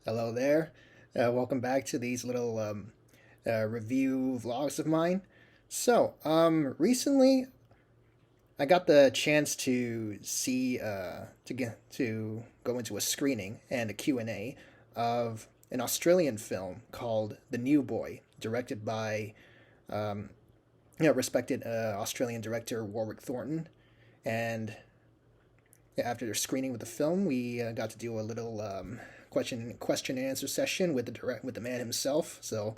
Hello there. Welcome back to these little review vlogs of mine. Recently I got the chance to see to go into a screening and a Q&A of an Australian film called The New Boy, directed by respected Australian director Warwick Thornton. And after their screening with the film, we got to do a little question and answer session with the man himself. So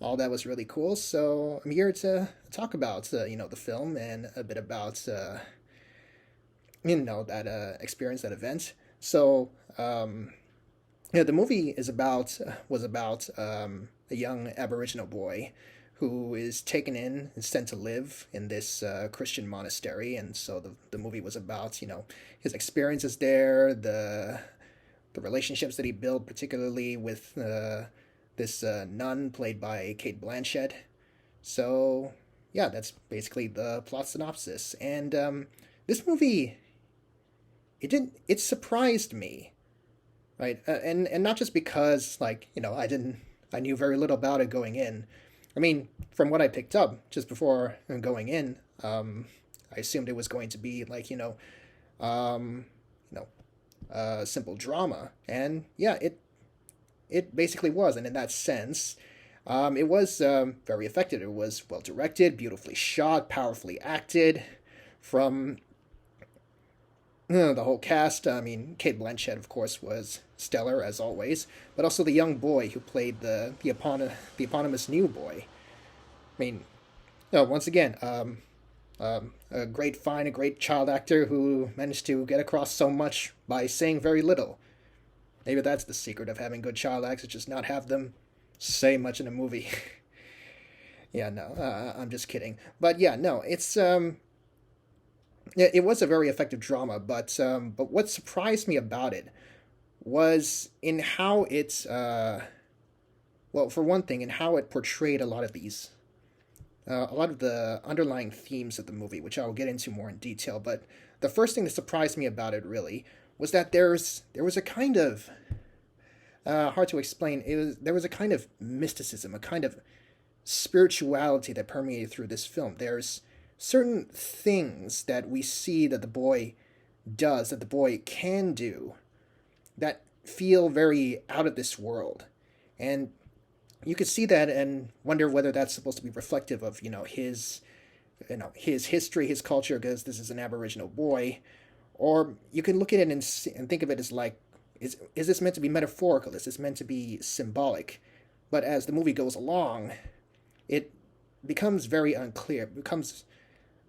all that was really cool. So I'm here to talk about the film and a bit about that experience, that event. So the movie is about was about a young Aboriginal boy who is taken in and sent to live in this Christian monastery, and so the movie was about his experiences there, the relationships that he built, particularly with this nun played by Kate Blanchett. So yeah, that's basically the plot synopsis. And this movie, it surprised me, right? And not just because I knew very little about it going in. I mean, from what I picked up just before going in, I assumed it was going to be um, simple drama, and yeah, it basically was. And in that sense, it was very effective. It was well directed, beautifully shot, powerfully acted. From the whole cast, I mean, Kate Blanchett, of course, was stellar as always, but also the young boy who played the eponymous new boy. I mean, once again, a great child actor who managed to get across so much by saying very little. Maybe that's the secret of having good child actors, just not have them say much in a movie. Yeah, no, I'm just kidding. But yeah, no, it was a very effective drama. But what surprised me about it was in how for one thing, in how it portrayed a lot of the underlying themes of the movie, which I'll get into more in detail. But the first thing that surprised me about it really was that there was a kind of hard to explain. There was a kind of mysticism, a kind of spirituality that permeated through this film. There's certain things that we see that the boy does, that the boy can do, that feel very out of this world, and you could see that and wonder whether that's supposed to be reflective of his history, his culture, because this is an Aboriginal boy, or you can look at it and think of it as like, is this meant to be metaphorical? Is this meant to be symbolic? But as the movie goes along, it becomes very unclear. It becomes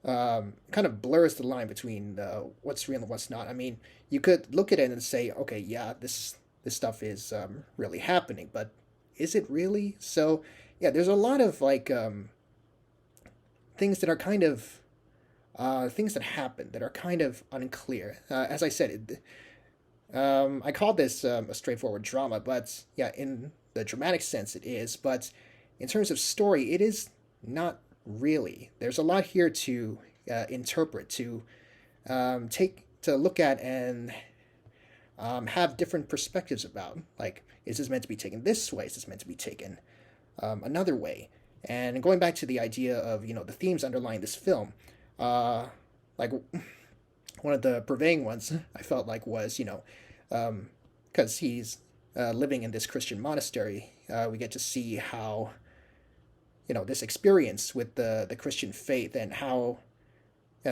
kind of blurs the line between what's real and what's not. I mean, you could look at it and say, okay, yeah, this stuff is really happening, but is it really? So yeah, there's a lot of things that are kind of things that happen that are kind of unclear. As I said, I call this a straightforward drama, but yeah, in the dramatic sense it is. But in terms of story, it is not really. There's a lot here to interpret, to to look at, and have different perspectives about. Like, is this meant to be taken this way? Is this meant to be taken another way? And going back to the idea of the themes underlying this film, like one of the purveying ones I felt like was because he's living in this Christian monastery, we get to see how this experience with the Christian faith and how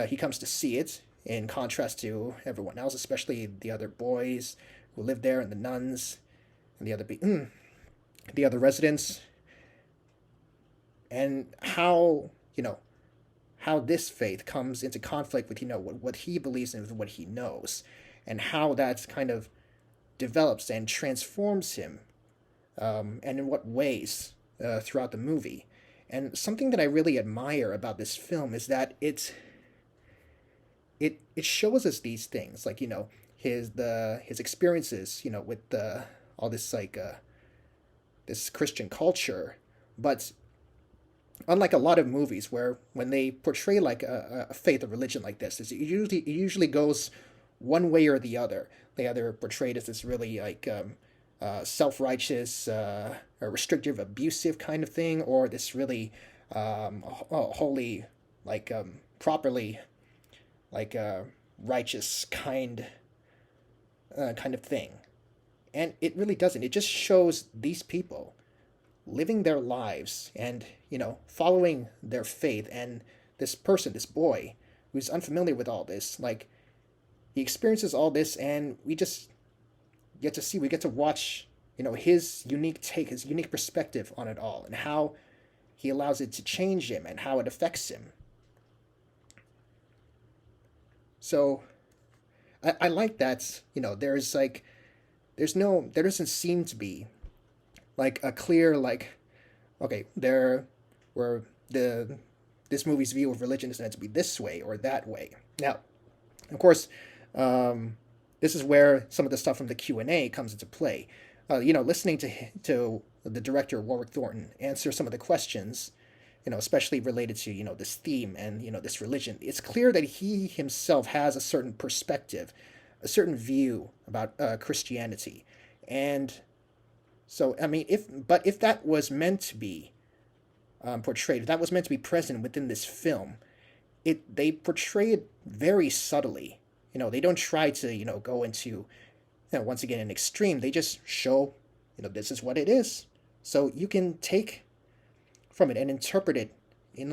he comes to see it in contrast to everyone else, especially the other boys who live there and the nuns and the other residents, and how how this faith comes into conflict with what he believes in, with what he knows, and how that kind of develops and transforms him, and in what ways throughout the movie. And something that I really admire about this film is that it shows us these things, like his experiences, with all this this Christian culture. But unlike a lot of movies where when they portray like a faith or religion like this, it usually goes one way or the other. They either portray it as this really self-righteous, restrictive, abusive kind of thing, or this really holy, like properly, like righteous kind of thing. And it really doesn't. It just shows these people living their lives and, following their faith. And this person, this boy, who's unfamiliar with all this, like, he experiences all this, and we just we get to watch, his unique take, his unique perspective on it all, and how he allows it to change him and how it affects him. So I like that, there doesn't seem to be like a clear, like, okay, there where this movie's view of religion is meant to be this way or that way. Now, of course, this is where some of the stuff from the Q&A comes into play. Listening to the director Warwick Thornton answer some of the questions, especially related to this theme and this religion. It's clear that he himself has a certain perspective, a certain view about Christianity, and so I mean, if that was meant to be portrayed, if that was meant to be present within this film, they portray it very subtly. They don't try to go into once again an extreme. They just show this is what it is. So you can take from it and interpret it in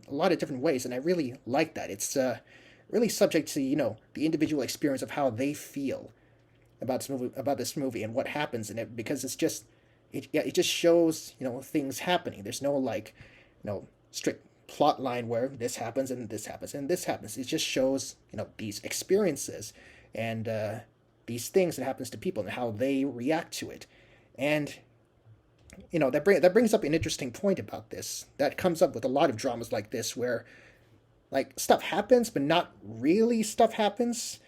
a lot of different ways, and I really like that. It's really subject to the individual experience of how they feel about this movie and what happens in it, because it just shows things happening. There's no like strict plot line where this happens and this happens and this happens. It just shows these experiences and these things that happens to people and how they react to it. And that brings up an interesting point about this that comes up with a lot of dramas like this, where like stuff happens but not really stuff happens.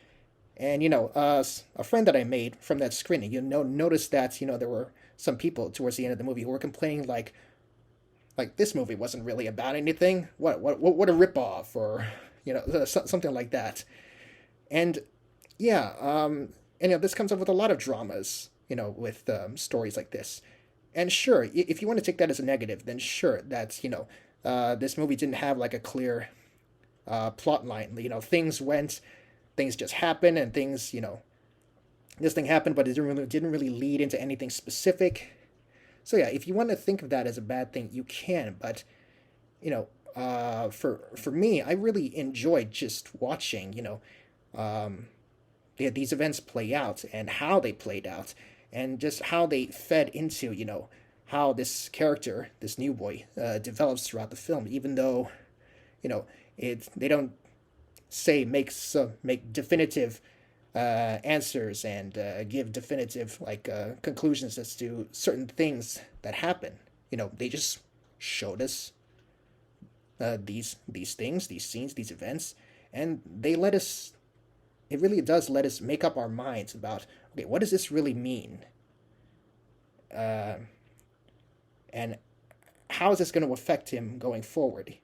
And a friend that I made from that screening, noticed that there were some people towards the end of the movie who were complaining like this movie wasn't really about anything. What a ripoff, or something like that. And yeah, this comes up with a lot of dramas, with stories like this. And sure, if you want to take that as a negative, then sure, that's this movie didn't have like a clear plot line. Things just happen, and things this thing happened, but it didn't really lead into anything specific. So yeah, if you want to think of that as a bad thing, you can. But for me, I really enjoyed just watching these events play out and how they played out, and just how they fed into how this character, this new boy, develops throughout the film. Even though they don't make definitive answers and give definitive conclusions as to certain things that happen. They just showed us these things, these scenes, these events, and they let us. It really does let us make up our minds about, okay, what does this really mean, and how is this going to affect him going forward.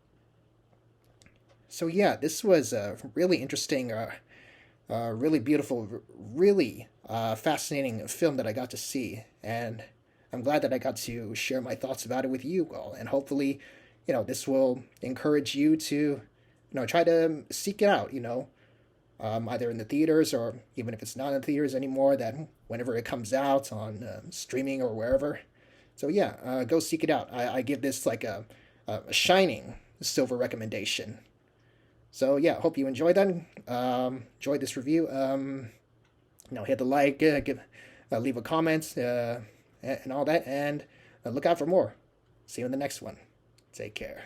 So yeah, this was a really interesting, really beautiful, really fascinating film that I got to see, and I'm glad that I got to share my thoughts about it with you all. And hopefully, this will encourage you to, try to seek it out. Either in the theaters, or even if it's not in the theaters anymore, that whenever it comes out on streaming or wherever. So yeah, go seek it out. I give this like a shining silver recommendation. So yeah, hope you enjoyed that. Enjoyed this review. Hit the like, leave a comment, and all that, and look out for more. See you in the next one. Take care.